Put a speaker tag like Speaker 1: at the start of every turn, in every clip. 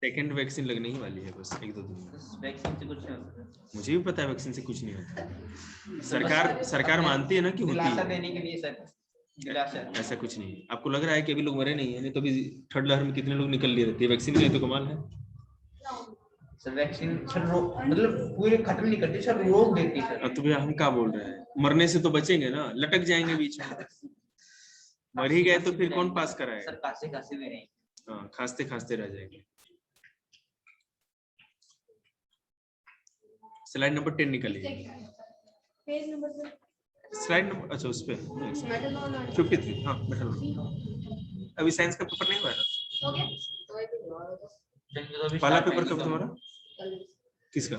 Speaker 1: Second vaccine लगने ही वाली है बस 1-2 दिन में।
Speaker 2: वैक्सीन से कुछ नहीं होता।
Speaker 1: मुझे भी पता है वैक्सीन से कुछ नहीं होता। सरकार मानती है ना कि होती है।
Speaker 2: देने के लिए सर दिलासा।
Speaker 1: ऐसा कुछ नहीं है। आपको लग रहा है कि अभी लोग मरे नहीं है, नहीं तो अभी थर्ड लहर में कितने लोग निकल लिए रहते हैं। वैक्सीन नहीं तो कमाल है
Speaker 2: सर। वैक्सीन सर मतलब पूरे खत्म नहीं करती सर, रोक देती है सर।
Speaker 1: तो भैया हम क्या बोल रहे हैं, मरने से तो बचेंगे ना, लटक जाएंगे बीच में। मर ही गए तो फिर कौन पास कराएगा
Speaker 2: सर? खांसी खांसी भी नहीं।
Speaker 1: हाँ, खांसते खांसते रह जाएंगे। स्लाइड नंबर 10 निकालिए।
Speaker 3: Page number sir.
Speaker 1: Slide number, अच्छा उस पे 53। हाँ मेटल। अभी साइंस का पेपर नहीं हुआ है
Speaker 3: हो गया?
Speaker 1: पहला पेपर कब तुम्हारा? किसका?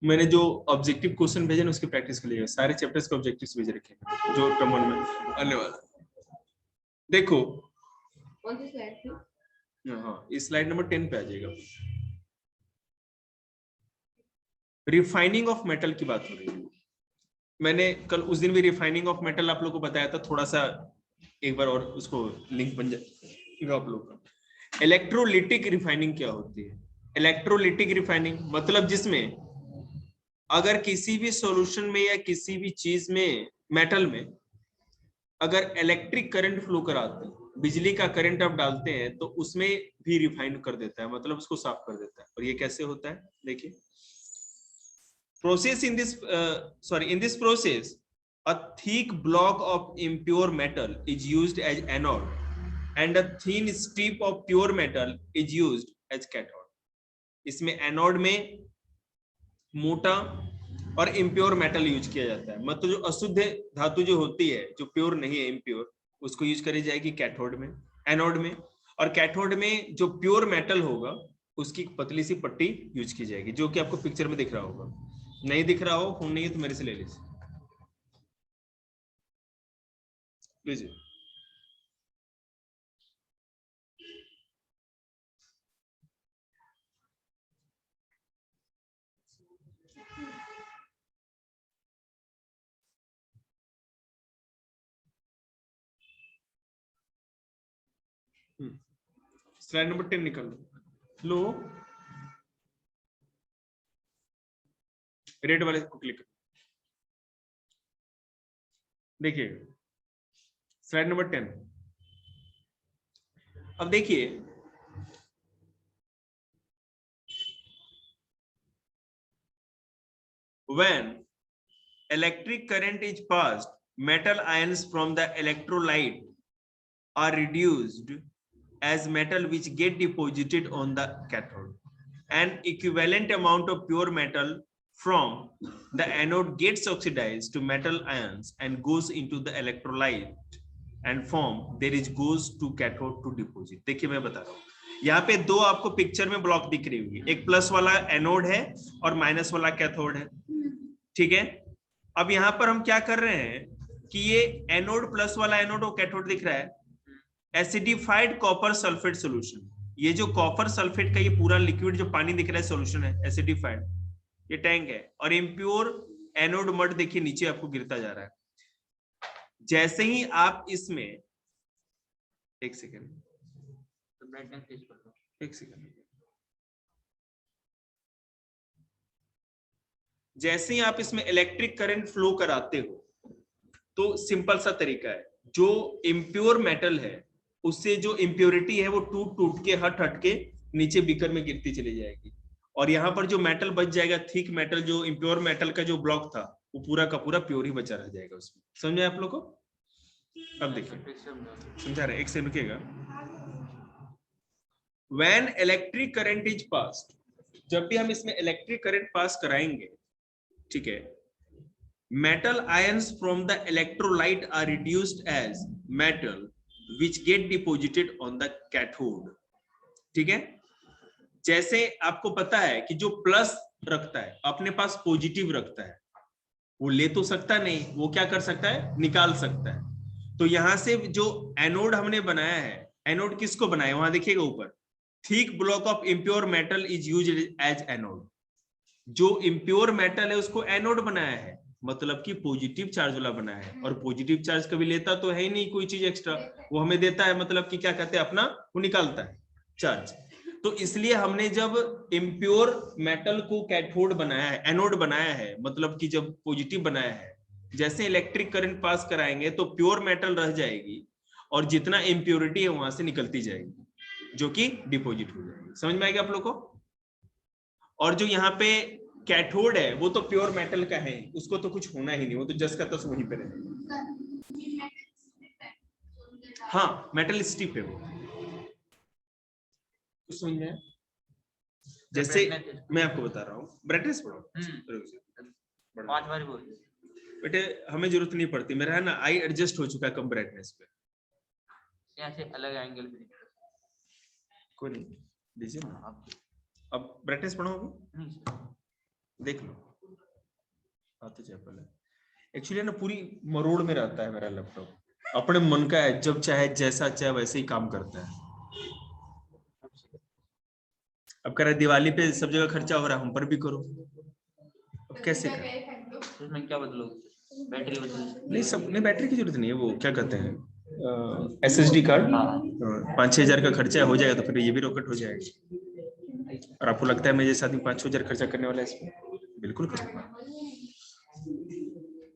Speaker 1: मैंने जो ऑब्जेक्टिव क्वेश्चन भेजे ना उसकी प्रैक्टिस के लिए सारे चैप्टर्स के ऑब्जेक्टिव्स भेज रखे हैं जो टर्म 1 में आने वाला। देखो
Speaker 3: कौन सी स्लाइड थी?
Speaker 1: हाँ इस स्लाइड नंबर 10 पे आ जाएगा। रिफाइनिंग ऑफ मेटल की बात हो रही है। मैंने कल उस दिन भी रिफाइनिंग ऑफ मेटल आप लोगों को बताया था, थोड़ा सा एक बार और उसको लिंक बन जाएगा आप लोग का। इलेक्ट्रोलिटिक रिफाइनिंग क्या होती है? इलेक्ट्रोलिटिक रिफाइनिंग मतलब जिसमें अगर किसी भी सॉल्यूशन में या किसी भी चीज में, मेटल में अगर इलेक्ट्रिक करंट फ्लो कराते हैं, बिजली का करंट आप डालते हैं तो उसमें भी रिफाइन कर देता है, मतलब उसको साफ कर देता है। और ये कैसे होता है देखिए। Process in this in this process a thick block of impure metal is used as anode and a thin strip of pure metal is used as cathode. इसमें एनोड में मोटा और इम्प्योर मेटल यूज किया जाता है, मतलब जो अशुद्ध धातु जो होती है, जो प्योर नहीं है, इम्प्योर, उसको यूज करी जाएगी कैथोड में, एनोड में। और कैथोड में जो प्योर मेटल होगा उसकी पतली सी पट्टी यूज की जाएगी, जो कि आपको पिक्चर में दिख रहा होगा। नहीं दिख रहा हो, फोन नहीं है तो मेरे से ले लीजिए। स्लाइड नंबर 10 निकाल लो, रेड वाले को क्लिक देखिए स्लाइड नंबर 10। अब देखिए when electric current is passed, metal ions from the electrolyte are reduced as metal which get deposited on the cathode. An equivalent amount of pure metal from the anode gets oxidized to metal ions and goes into the electrolyte and form there is goes to cathode to deposit. देखिए मैं बता रहा हूँ, यहाँ पे दो आपको picture में ब्लॉक दिख रही होगी, एक प्लस वाला एनोड है और माइनस वाला कैथोड है, ठीक है। अब यहाँ पर हम क्या कर रहे हैं कि ये एनोड प्लस वाला एनोड और कैथोड दिख रहा है, एसिडिफाइड कॉपर सल्फेट सॉल्यूशन। ये जो कॉपर सल्फेट का ये पूरा लिक्विड जो पानी दिख रहा है सॉल्यूशन है एसिडिफाइड, ये टैंक है। और इम्प्योर एनोड मड देखिए नीचे आपको गिरता जा रहा है। जैसे ही आप इसमें एक सेकेंड जैसे ही आप इसमें इलेक्ट्रिक करंट फ्लो कराते हो तो सिंपल सा तरीका है, जो इम्प्योर मेटल है उससे जो इम्प्योरिटी है वो टूट टूट के हट हट के नीचे बीकर में गिरती चली जाएगी, और यहाँ पर जो मेटल बच जाएगा, थिक मेटल, जो इम्प्योर मेटल का जो ब्लॉक था वो पूरा का पूरा प्योर ही बचा रह जाएगा उसमें। समझे आप लोग को? अब देखिए समझा रहे, एक से रुकिएगा। When electric current is passed, जब भी हम इसमें इलेक्ट्रिक करंट पास कराएंगे, ठीक है, metal ions from the electrolyte are reduced as metal which get deposited on the cathode, ठीक है। जैसे आपको पता है कि जो प्लस रखता है अपने पास पॉजिटिव रखता है, वो ले तो सकता नहीं, वो क्या कर सकता है, निकाल सकता है। तो यहां से जो एनोड हमने बनाया है, एनोड किसको बनाया वहां देखिएगा ऊपर, thick block of impure metal is used as anode. जो इम्प्योर मेटल है उसको एनोड बनाया है, मतलब कि पॉजिटिव चार्ज वाला बनाया है, और पॉजिटिव चार्ज कभी लेता तो है ही नहीं कोई चीज एक्स्ट्रा, वो हमें देता है, मतलब कि क्या कहते हैं अपना वो निकालता है चार्ज। तो इसलिए हमने जब इम्प्योर मेटल को कैथोड बनाया है, एनोड बनाया है, मतलब कि जब पॉजिटिव बनाया है, जैसे इलेक्ट्रिक करंट पास कराएंगे तो प्योर मेटल रह जाएगी और जितना इम्प्योरिटी है वहां से निकलती जाएगी जो कि डिपॉजिट हो जाएगी। समझ में आएगा आप लोग को? और जो यहाँ पे कैथोड है वो तो प्योर मेटल का है, उसको तो कुछ होना ही नहीं, वो तो जस का तस वहीं पे रहेगा। हाँ मेटल स्टिफ है वो, कुछ समझ में? जैसे मैं आपको बता रहा हूँ, ब्राइटनेस बढ़ाओ
Speaker 2: 5 बार बोल
Speaker 1: बेटे, हमें जरूरत नहीं पड़ती, मेरा है ना आई एडजस्ट हो चुका है कम ब्राइटनेस पे,
Speaker 2: यहाँ से अलग एंगल पे
Speaker 1: कोई नहीं दीजिए ना। अब ब्राइटनेस बढ़ाओगे, देख लो आते जाए पहले। एक्चुअली ना पूरी मरोड़ में रहता है मेरा लैपटॉप, अपने मन का है, जब चाहे जैसा चाहे वैसे ही काम करता है। अब कह रहा है दिवाली पे सब जगह खर्चा हो रहा है, हम पर भी करो, अब कैसे करें?
Speaker 2: उसमें क्या बदलोगे? बैटरी बदलोगे?
Speaker 1: नहीं सब नहीं, बैटरी की जरूरत नहीं है, वो क्या कहते हैं SSD कार्ड, 5-6 हजार का खर्चा हो जाएगा तो फिर ये भी रॉकेट हो जाएगा। और आपको लगता है मैं जैसे आदमी 5-6 हजार खर्चा करने वाला है इसमें? बिल्कुल करूंगा,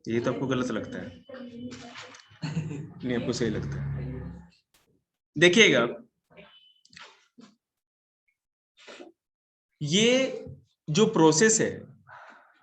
Speaker 1: ये तो आपको गलत लगता है, नहीं आपको सही लगता है। देखिएगा ये जो प्रोसेस है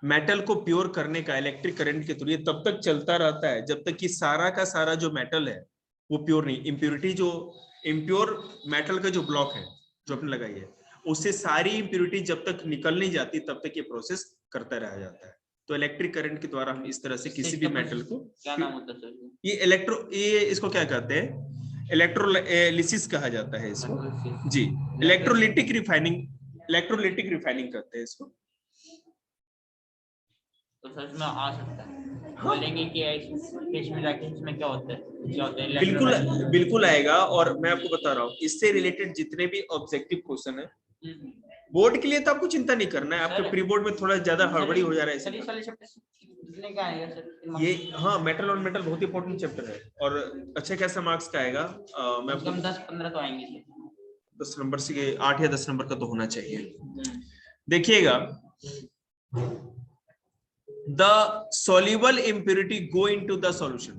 Speaker 1: मेटल को प्योर करने का इलेक्ट्रिक करंट के थ्रू, ये तब तक चलता रहता है जब तक कि सारा का सारा जो मेटल है वो प्योर नहीं, इम्प्योरिटी जो इम्प्योर मेटल का जो ब्लॉक है जो आपने लगाई है उससे सारी इम्प्योरिटी जब तक निकल नहीं जाती तब तक ये प्रोसेस करता रह जाता है। तो इलेक्ट्रिक करंट के द्वारा हम इस तरह से किसी भी मेटल को,
Speaker 2: क्या नाम होता है सर?
Speaker 1: ये इसको क्या कहते हैं, इलेक्ट्रोलिसिस कहा जाता है इसको जी, इलेक्ट्रोलिटिक रिफाइनिंग करते हैं इसको।
Speaker 2: तो सच में आ सकता है, बोलेंगे कि इसमें जाके इसमें क्या होता है
Speaker 1: बिल्कुल बिल्कुल आएगा, और मैं आपको बता रहा हूँ इससे रिलेटेड जितने भी ऑब्जेक्टिव क्वेश्चन है बोर्ड के लिए तो आपको चिंता नहीं करना है, आपके प्री बोर्ड में थोड़ा ज्यादा हड़बड़ी हो जा रहा है ये। हाँ मेटल और मेटल बहुत इंपॉर्टेंट चैप्टर है और अच्छे खासा मार्क्स का आएगा। मैं आपको
Speaker 2: 10-15 तो आएंगे,
Speaker 1: 10 नंबर से 8 या 10 नंबर का तो होना चाहिए। देखिएगा the soluble impurity go into the solution,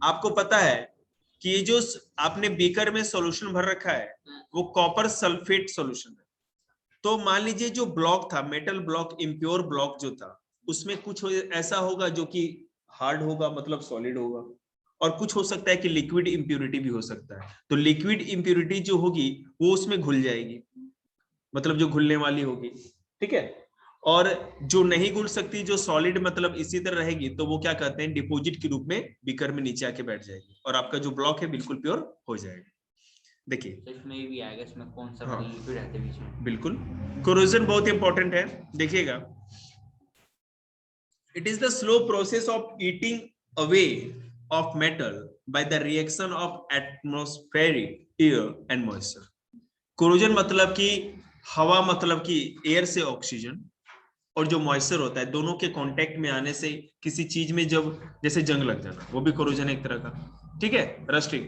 Speaker 1: आपको पता है कि ये जो आपने बीकर में सॉल्यूशन भर रखा है वो कॉपर सल्फेट सॉल्यूशन है। तो मान लीजिए जो ब्लॉक था मेटल ब्लॉक, इम्प्योर ब्लॉक जो था उसमें कुछ ऐसा होगा जो कि हार्ड होगा, मतलब सॉलिड होगा, और कुछ हो सकता है कि लिक्विड इम्प्योरिटी भी हो सकता है। तो लिक्विड इम्प्योरिटी जो होगी वो उसमें घुल जाएगी, मतलब जो घुलने वाली होगी, ठीक है। और जो नहीं घुल सकती, जो सॉलिड मतलब इसी तरह रहेगी, तो वो क्या कहते हैं डिपॉजिट के रूप में बीकर में नीचे आके बैठ जाएगी और आपका जो ब्लॉक है बिल्कुल प्योर हो जाएगा। देखिए
Speaker 2: तो इसमें भी आएगा, इसमें कौन सा
Speaker 1: हाँ,
Speaker 2: लिक्विड रहता है बीच में।
Speaker 1: बिल्कुल कोरोजन बहुत इंपॉर्टेंट है। देखिएगा it is the slow process of eating away of metal by the reaction of atmospheric air and moisture. Corrosion मतलब कि हवा, मतलब कि एयर से ऑक्सीजन और जो मॉइस्चर होता है दोनों के कांटेक्ट में आने से किसी चीज में जब जैसे जंग लग जाना, वो भी कोरोजन एक तरह का, ठीक है, रस्टिंग।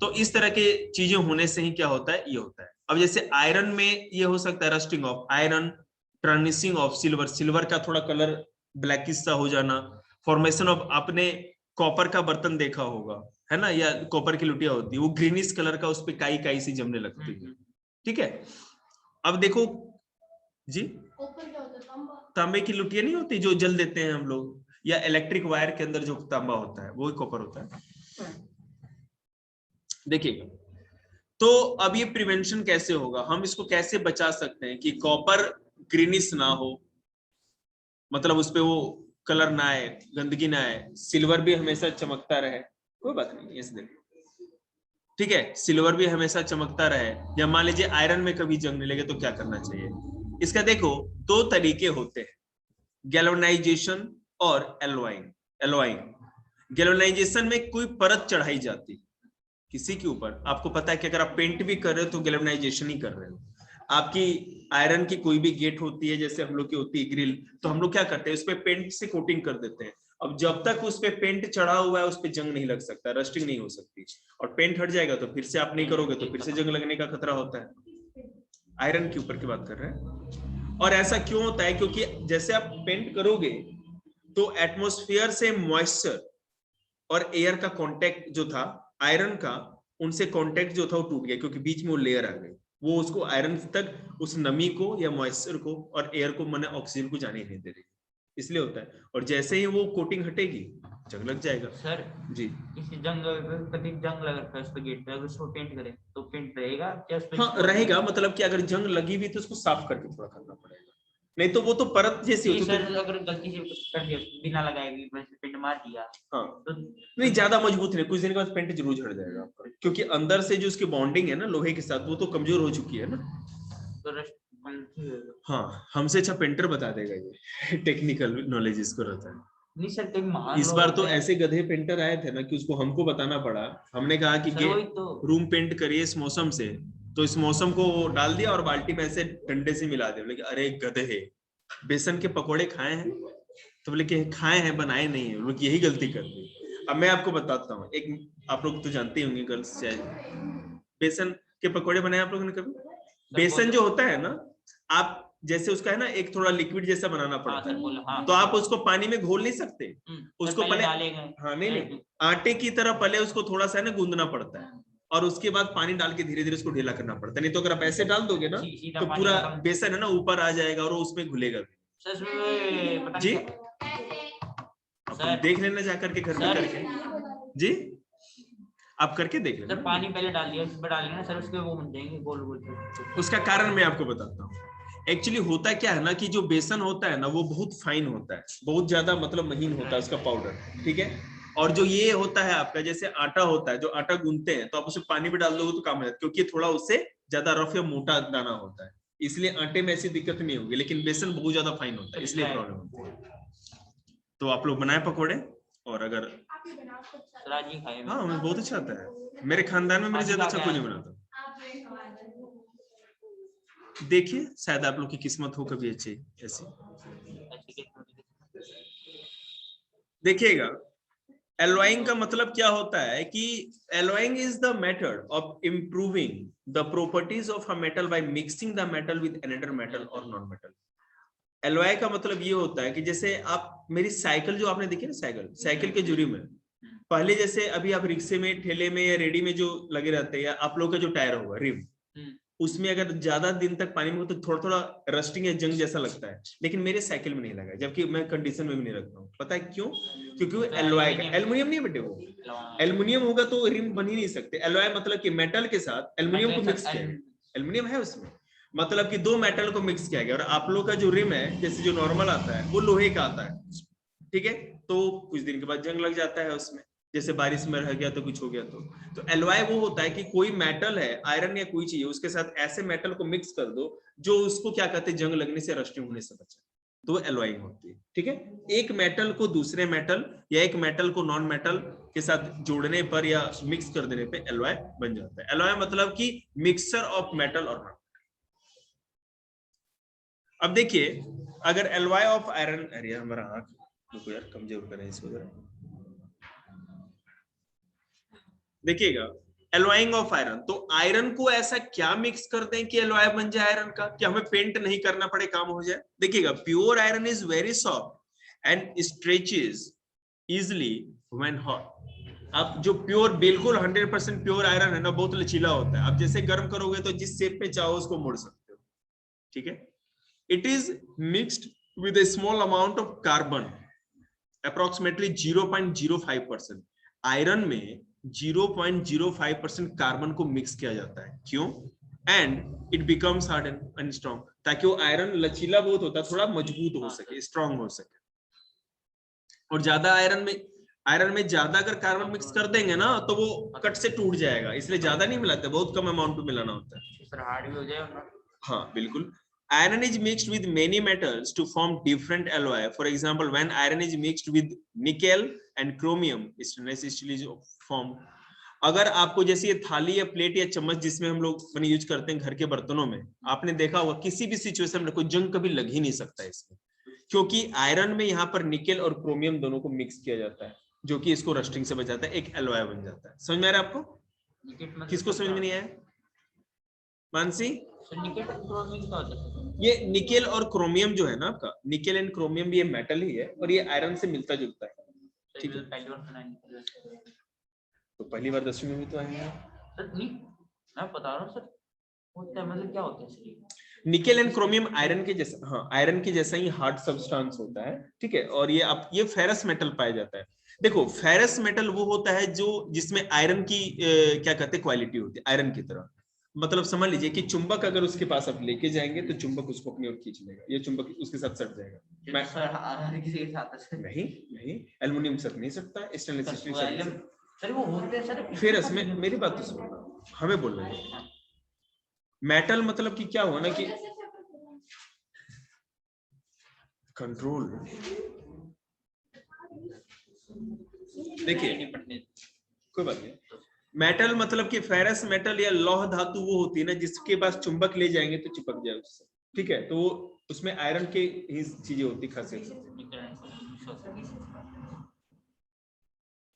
Speaker 1: तो इस तरह के चीजें होने से ही क्या होता है, ये होता है। अब जैसे आयरन में ये हो सकता है rusting of iron, tarnishing of silver, silver का थोड़ा कलर ब्लैकिश सा हो जाना, फॉर्मेशन ऑफ, आपने कॉपर का बर्तन देखा होगा है ना, या कॉपर की लुटिया होती है वो ग्रीनिश कलर का, उस पर काई काई सी जमने लगती है, ठीक है। अब देखो जी, तांबे की लुटिया नहीं होती जो जल देते हैं हम लोग, या इलेक्ट्रिक वायर के अंदर जो तांबा होता है वो कॉपर होता है। देखिएगा तो अब ये प्रिवेंशन कैसे होगा, हम इसको कैसे बचा सकते हैं कि कॉपर ग्रीनिश ना हो, मतलब उस पे वो कलर ना आए, गंदगी ना आए। सिल्वर भी हमेशा चमकता रहे, कोई बात नहीं ऐसे देखिए, ठीक है, सिल्वर भी हमेशा चमकता रहे। या मान लीजिए आयरन में कभी जंग लगे तो क्या करना चाहिए, इसका देखो 2 तरीके होते हैं, गैल्वेनाइजेशन और एलोइंग। गैल्वेनाइजेशन में कोई परत चढ़ाई जाती है किसी के ऊपर, आपको पता है कि अगर आप पेंट भी कर रहे हो तो गैल्वेनाइजेशन ही कर रहे हो। आपकी आयरन की कोई भी गेट होती है, जैसे हम लोग की होती है ग्रिल, तो हम लोग क्या करते हैं उस पर पेंट से कोटिंग कर देते हैं, अब जब तक उस पे पेंट चढ़ा हुआ है उस पे जंग नहीं लग सकता, रस्टिंग नहीं हो सकती, और पेंट हट जाएगा तो फिर से आप नहीं करोगे तो फिर से जंग लगने का खतरा होता है। आयरन के ऊपर की बात कर रहे हैं। और ऐसा क्यों होता है? क्योंकि जैसे आप पेंट करोगे तो एटमॉस्फेयर से मॉइस्चर और एयर का कांटेक्ट जो था आयरन का, उनसे कांटेक्ट जो था वो टूट गया, क्योंकि बीच में वो लेयर आ गई, वो उसको आयरन तक उस नमी को या मॉइस्चर को और एयर को माने ऑक्सीजन को जाने नहीं दे रही, इसलिए होता है। और जैसे ही वो कोटिंग हटेगी जंग लग जाएगा।
Speaker 2: सर
Speaker 1: जी
Speaker 2: इस जंग कभी जंग लगा था उस पे गेट पे, अगर उसको पेंट करें तो पेंट रहेगा क्या उस पे?
Speaker 1: हाँ रहेगा, मतलब कि अगर जंग लगी हुई तो उसको साफ करके थोड़ा करना पड़ेगा, नहीं तो वो तो परत जैसी होती है।
Speaker 2: सर अगर गलती से कर दिया बिना लगाए भी वैसे पेंट मार दिया
Speaker 1: हाँ
Speaker 2: तो
Speaker 1: नहीं, ज्यादा मजबूत नहीं, कुछ दिन के बाद पेंट जरूर झड़ जाएगा आपका, क्योंकि अंदर से जो उसकी बॉन्डिंग है ना लोहे के साथ वो तो कमजोर हो चुकी है ना।
Speaker 2: तो रस्ट
Speaker 1: हाँ हमसे अच्छा पेंटर बता देगा ये टेक्निकल नॉलेज इसको रहता है।
Speaker 2: नहीं सर कहीं मान
Speaker 1: इस बार तो ऐसे गधे पेंटर आए थे ना कि उसको हमको बताना पड़ा, हमने कहा कि रूम पेंट करिए इस मौसम से, तो इस मौसम को डाल दिया और बाल्टी में ऐसे डंडे से मिला दिया। बोले अरे गधे, बेसन के पकोड़े खाए हैं? तो बोले कि खाए हैं, बनाए नहीं है। लोग यही गलती कर दी। अब मैं आपको बताता हूँ, एक आप लोग तो जानते ही होंगे गर्ल्स चाहे, बेसन के पकोड़े बनाए आप लोगों ने कभी? बेसन जो होता है ना, आप जैसे उसका है ना एक थोड़ा लिक्विड जैसा बनाना पड़ता है, तो आप उसको पानी में घोल नहीं सकते, उसको पहले हाँ नहीं आटे की तरह पहले उसको थोड़ा सा ना गूंदना पड़ता है, और उसके बाद पानी डाल के धीरे धीरे उसको ढीला करना पड़ता है। नहीं तो अगर आप ऐसे डाल दोगे ना तो पूरा बेसन है ना ऊपर आ जाएगा और उसमें घुलेगा भी। जी देख लेना जाकर के घर में करके। जी आप करके देख लेना।
Speaker 2: सर पानी पहले डाल दिया, उसमें डालेंगे ना सर, उसके वो बन जाएंगे गोल गोल।
Speaker 1: उसका कारण मैं आपको बताता हूँ। एक्चुअली होता क्या है ना कि जो बेसन होता है ना वो बहुत फाइन होता है, बहुत ज्यादा मतलब महीन होता है उसका पाउडर, ठीक है। और जो ये होता है आपका जैसे आटा होता है, जो आटा गूंथते हैं तो आप उसे पानी में डाल दोगे तो काम हो जाता है, क्योंकि थोड़ा उससे ज्यादा रफ या मोटा दाना होता है, इसलिए आटे में ऐसी दिक्कत नहीं होगी। लेकिन बेसन बहुत ज्यादा फाइन होता है इसलिए प्रॉब्लम होती है। तो आप लोग बनाए पकौड़े, और अगर हाँ हमें बहुत अच्छा आता है, मेरे खानदान में मेरे ज्यादा अच्छा कोई नहीं बनाता। देखिए शायद आप लोग की किस्मत हो कभी अच्छी ऐसी। देखिएगा एलॉइंग का मतलब क्या होता है कि alloying is the method of improving the properties of a metal by mixing the metal with another metal और नॉन मेटल। एलॉय का मतलब ये होता है कि जैसे आप मेरी साइकिल जो आपने देखी ना, साइकिल के जुरी में पहले जैसे अभी आप रिक्शे में ठेले में या रेडी में जो लगे रहते हैं, या आप लोग का जो टायर होगा रिम, उसमें अगर ज्यादा दिन तक पानी में हो तो थोड़ा थोड़ा रस्टिंग या जंग जैसा लगता है, लेकिन मेरे साइकिल में नहीं लगा, जबकि मैं कंडीशन में भी नहीं रखता हूँ। पता है क्यों? क्योंकि वो एलॉय का, एल्युमिनियम नहीं बेटे, वो एल्युमिनियम होगा तो रिम बन ही नहीं सकते। एलॉय मतलब कि मेटल के साथ एल्युमिनियम को मिक्स किया, एल्युमिनियम है उसमें, मतलब कि दो मेटल को मिक्स किया गया। और आप लोग का जो रिम है जैसे जो नॉर्मल आता है वो लोहे का आता है, ठीक है। तो कुछ दिन के बाद जंग लग जाता है उसमें, जैसे बारिश में रह गया तो कुछ हो गया तो एलॉय वो होता है कि कोई मेटल है, आयरन या कोई चीज, उसके साथ ऐसे मेटल को मिक्स कर दो जो उसको क्या कहते हैं जंग लगने से, रस्टिंग होने से बचे, तो वो एलॉइंग होती है, ठीक है। एक मेटल को दूसरे मेटल या एक मेटल को नॉन मेटल के साथ जोड़ने पर या मिक्स कर देने पे एलॉय बन जाता है। एलॉय मतलब कि मिक्सचर ऑफ मेटल और नॉन। अब देखिए अगर एलॉय ऑफ आयरन, अरे हमारा आंख रुको यार कमजोर करें इसको जरा, देखिएगा एलॉइंग ऑफ आयरन, तो आयरन को ऐसा क्या मिक्स कर दें कि एलॉय बन जाए आयरन का, कि हमें पेंट नहीं करना पड़े, काम हो जाए। देखिएगा pure iron is very soft and stretches easily when hot. अब जो प्योर बिल्कुल 100% प्योर आयरन है ना बहुत लचीला होता है, आप जैसे गर्म करोगे तो जिस शेप में चाहो उसको मोड़ सकते हो, ठीक है। It is mixed with a small amount of carbon, approximately 0.05%। Iron में 0.05% कार्बन को मिक्स किया जाता है, क्यों? And it becomes hard and strong, ताकि वो आयरन लचीला बहुत होता है, थोड़ा मजबूत हो सके, स्ट्रॉन्ग हो सके। और ज्यादा आयरन में ज्यादा अगर कार्बन मिक्स कर देंगे ना तो वो कट से टूट जाएगा, इसलिए ज्यादा नहीं मिलाते, बहुत कम अमाउंट में मिलाना होता है।
Speaker 2: हार्ड भी हो जाए।
Speaker 1: हाँ बिल्कुल। Iron is mixed with many metals to form different alloy. For example, when iron is mixed with nickel and chromium, stainless steel is formed. अगर आपको जैसे ये थाली या प्लेट या चम्मच जिसमें हम लोग मैंने यूज करते हैं घर के बर्तनों में, आपने देखा होगा किसी भी सिचुएशन में कोई जंग कभी लग ही नहीं सकता इसमें, क्योंकि आयरन में यहाँ पर निकेल और क्रोमियम दोनों को मिक्स किया जाता है, जो कि इसको रस्टिंग से बचाता है, एक एलॉय बन जाता है। समझ में आ रहा है आपको? किसको समझ में नहीं आया? मानसी, ये निकेल और क्रोमियम जो है ना आपका, निकेल एंड क्रोमियम ये मेटल ही है और ये आयरन से मिलता जुलता है। ठीक है, तो पहली बार 10वीं में भी तो आए हैं
Speaker 2: सर। नहीं, मैं बता रहा हूँ सर, होता है मतलब क्या होता है sir?
Speaker 1: Nickel and chromium iron के जैसा, हाँ आयरन के जैसा ही हार्ड सब्सटेंस होता है। ठीक है, और ये आप ये फेरस मेटल पाया जाता है। देखो फेरस मेटल वो होता है जो जिसमें आयरन की क्या कहते हैं क्वालिटी होती है, आयरन की तरह। मतलब समझ लीजिए कि चुंबक अगर उसके पास आप लेके जाएंगे तो चुंबक उसको अपनी ओर खींच लेगा, ये चुंबक उसके साथ सट जाएगा।
Speaker 2: सर किसी के साथ है?
Speaker 1: नहीं नहीं, एल्युमिनियम सट नहीं सकता, स्टेनलेस स्टील सट नहीं सकता।
Speaker 2: सर वो होते हैं सर।
Speaker 1: फेरस में मेरी बात तो सुनो, हमें बोल रहे हैं मेटल मतलब कि क्या हुआ ना कि कंट्रोल। देखिए कोई बात नहीं, मेटल मतलब कि फेरस मेटल या लौह धातु वो होती है ना जिसके पास चुंबक ले जाएंगे तो चिपक जाए उससे। ठीक है, तो उसमें आयरन के ही चीजें होती, खासियत।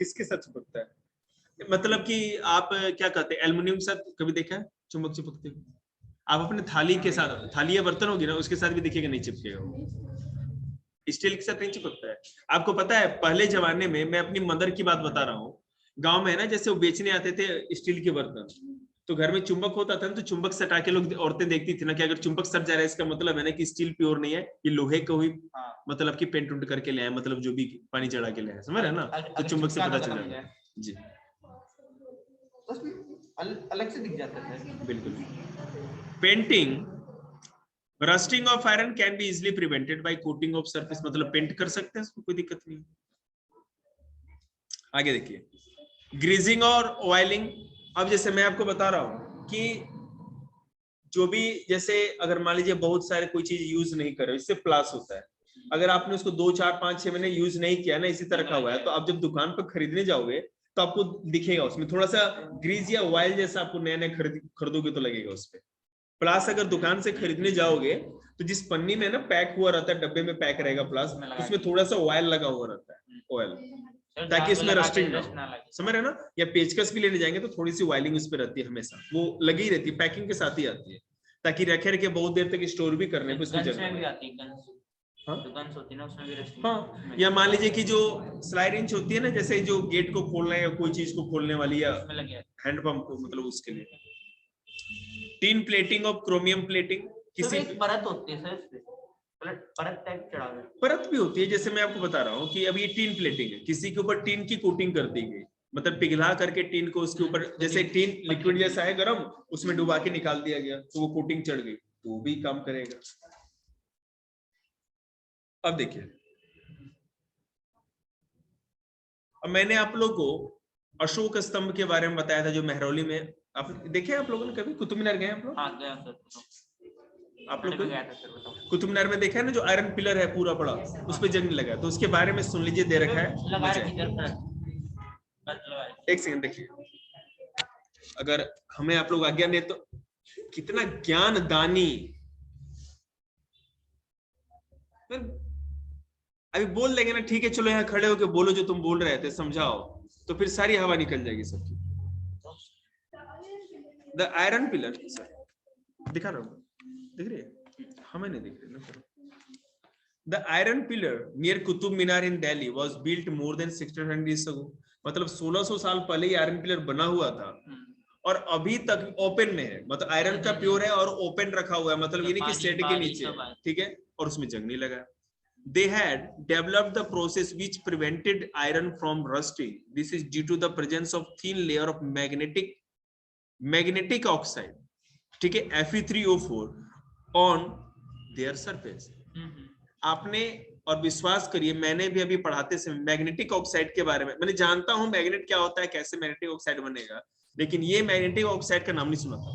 Speaker 1: किसके साथ चिपकता है? मतलब कि आप क्या कहते हैं, एल्युमिनियम के साथ कभी देखा है चुंबक चिपकते हुए? आप अपने थाली के साथ, थाली या बर्तन होगी ना उसके साथ भी देखिएगा, नहीं चिपकेगा वो। स्टील के साथ नहीं चिपकता है। आपको पता है पहले जमाने में, मैं अपनी मदर की बात बता रहा हूँ, गांव में ना जैसे वो बेचने आते थे स्टील के बर्तन, तो घर में चुंबक होता था ना, तो चुंबक सटा के लोग औरतें देखती थी ना कि अगर चुंबक सट जा रहा है इसका मतलब है ना कि स्टील प्योर नहीं है, ये लोहे को ही मतलब कि पेंट उंट करके ले आए, मतलब जो भी पानी चढ़ा के ले आए, समझ रहे ना? तो चुंबक से पता चल जाएगा जी,
Speaker 2: अलग से दिख जाता है।
Speaker 1: बिल्कुल। Painting, rusting of iron can be easily prevented by coating of surface, मतलब पेंट कर सकते हैं, उसमें कोई दिक्कत नहीं। आगे देखिए, ग्रीजिंग और ऑयलिंग। अब जैसे मैं आपको बता रहा हूं कि जो भी, जैसे अगर मान लीजिए बहुत सारे कोई चीज यूज नहीं कर रहे, इससे प्लास होता है। अगर आपने उसको 2, 4, 5, 6 महीने यूज नहीं किया ना, इसी तरह का हुआ है, तो आप जब दुकान पर खरीदने जाओगे तो आपको दिखेगा उसमें थोड़ा सा ग्रीज या ऑयल जैसा, आपको नया नया खरीदोगे तो लगेगा उस पर। प्लास अगर दुकान से खरीदने जाओगे तो जिस पन्नी में ना पैक हुआ रहता है, डब्बे में पैक रहेगा प्लास, उसमें थोड़ा सा ऑयल लगा हुआ रहता है, ऑयल, ताकि इसमें रस्टिंग ना हो, समझ रहे ना? या पेचकस भी लेने जाएंगे तो थोड़ी सी ऑयलिंग उस पर रहती है, हमेशा वो लगी रहती है, पैकिंग के साथ ही आती है, ताकि रखे रखे बहुत देर तक स्टोर भी करने पे उसमें जगह। हाँ, या मान लीजिए कि जो स्लाइड इंच होती है ना, जैसे जो गेट को खोलना है या कोई चीज को खोलने वाली, या हैंडपंप को, मतलब उसके लिए। टीन प्लेटिंग और क्रोमियम प्लेटिंग, किसी
Speaker 2: परत होती है सर, परत टाइप चढ़ा हुआ है।
Speaker 1: परत भी होती है, जैसे मैं आपको बता रहा हूँ कि अब ये टीन प्लेटिंग है, किसी के ऊपर टीन की कोटिंग कर दी गई, मतलब पिघला करके टीन को उसके ऊपर, जैसे टीन लिक्विड जैसा है गरम, उसमें डुबा के निकाल दिया गया तो वो कोटिंग चढ़ गई, तो वो भी काम करेगा। अब देखिए, अब मैंने आप लोग को अशोक स्तंभ के बारे में बताया था जो मेहरौली में, आप देखे आप लोगों ने कभी? कुतुब मीनार गए आप लोग?
Speaker 2: हाँ गया सर,
Speaker 1: आप लोग कुतुब मीनार में देखा है ना, जो आयरन पिलर है पूरा बड़ा, उस पर जंग लगा, तो उसके बारे में सुन लीजिए, दे रखा है। एक सेकंड देखिए, अगर हमें आप लोग आज्ञा दे तो, कितना ज्ञान दानी, अभी बोल देंगे ना, ठीक है चलो यहाँ खड़े होके बोलो जो तुम बोल रहे थे, समझाओ, तो फिर सारी हवा निकल जाएगी सबकी। द आयरन पिलर, सर दिखा रहा हूँ, दिख रही है? हमें नहीं दिख रही ना। The iron pillar near Qutub Minar in Delhi was built more than 1600 years ago. मतलब 1600 साल पहले ही आयरन पिलर बना हुआ था और अभी तक ओपन में है, मतलब आयरन का प्योर है और ओपन रखा हुआ है, मतलब ये नहीं कि सेट के नीचे है, ठीक है, और उसमें जंग नहीं लगा। They had developed the process which prevented iron from rusting. This is due to the presence of thin layer of magnetic oxide, ठीक है, Fe3O4 on their surface. आपने, और विश्वास करिए मैंने भी अभी पढ़ाते समय मैग्नेटिक ऑक्साइड के बारे में, मैंने जानता हूं मैग्नेट क्या होता है, कैसे मैग्नेटिक ऑक्साइड बनेगा, लेकिन ये मैग्नेटिक ऑक्साइड का नाम नहीं सुना था।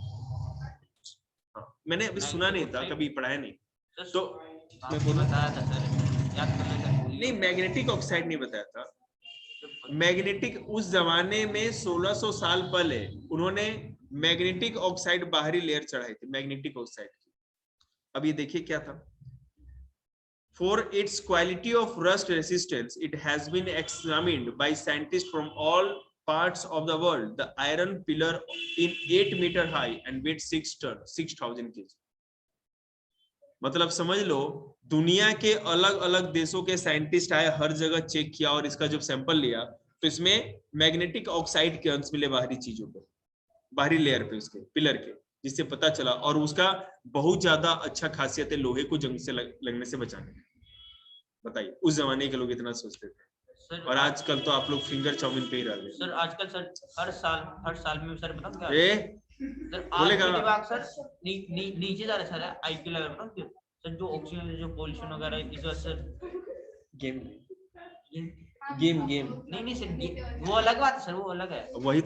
Speaker 1: हाँ, मैंने अभी सुना नहीं था, कभी पढ़ाया नहीं, तो मैं बताया था सर, नहीं मैग्नेटिक ऑक्साइड नहीं बताया था। मैग्नेटिक उस जमाने में 1600 साल पहले उन्होंने मैग्नेटिक ऑक्साइड बाहरी लेयर चढ़ाई थी मैग्नेटिक ऑक्साइड की। अब ये देखिए क्या था, For its quality of rust resistance, it has been examined by scientists from all parts of the world. The iron pillar in 8 meter high and weight 6,000 kg. मतलब समझ लो, दुनिया के अलग अलग देशों के साइंटिस्ट आए, हर जगह चेक किया और इसका जब सैंपल लिया तो इसमें मैग्नेटिक ऑक्साइड के अंश मिले बाहरी चीजों पे, बाहरी लेयर पे, उसके पिलर के, जिससे पता चला। और उसका बहुत ज्यादा अच्छा खासियत है लोहे को जंग से लगने से बचाने की। बताइए, उस जमाने के लोग इतना सोचते थे।
Speaker 2: सर,
Speaker 1: और आजकल तो आप लोग फिंगर चाउमीन पे ही रह गए।
Speaker 2: सर आजकल सर हर साल में सर बताऊं क्या सर,
Speaker 1: बोलेगा
Speaker 2: आज के दिमाग सर नीचे जा रहा है सर, आईक्यू लेवल पर सर, जो ऑक्सीजन जो पोल्यूशन वगैरह इस वजह से
Speaker 4: गेम
Speaker 2: नहीं सर, वो अलग बात है सर, वो अलग है।
Speaker 1: वही तो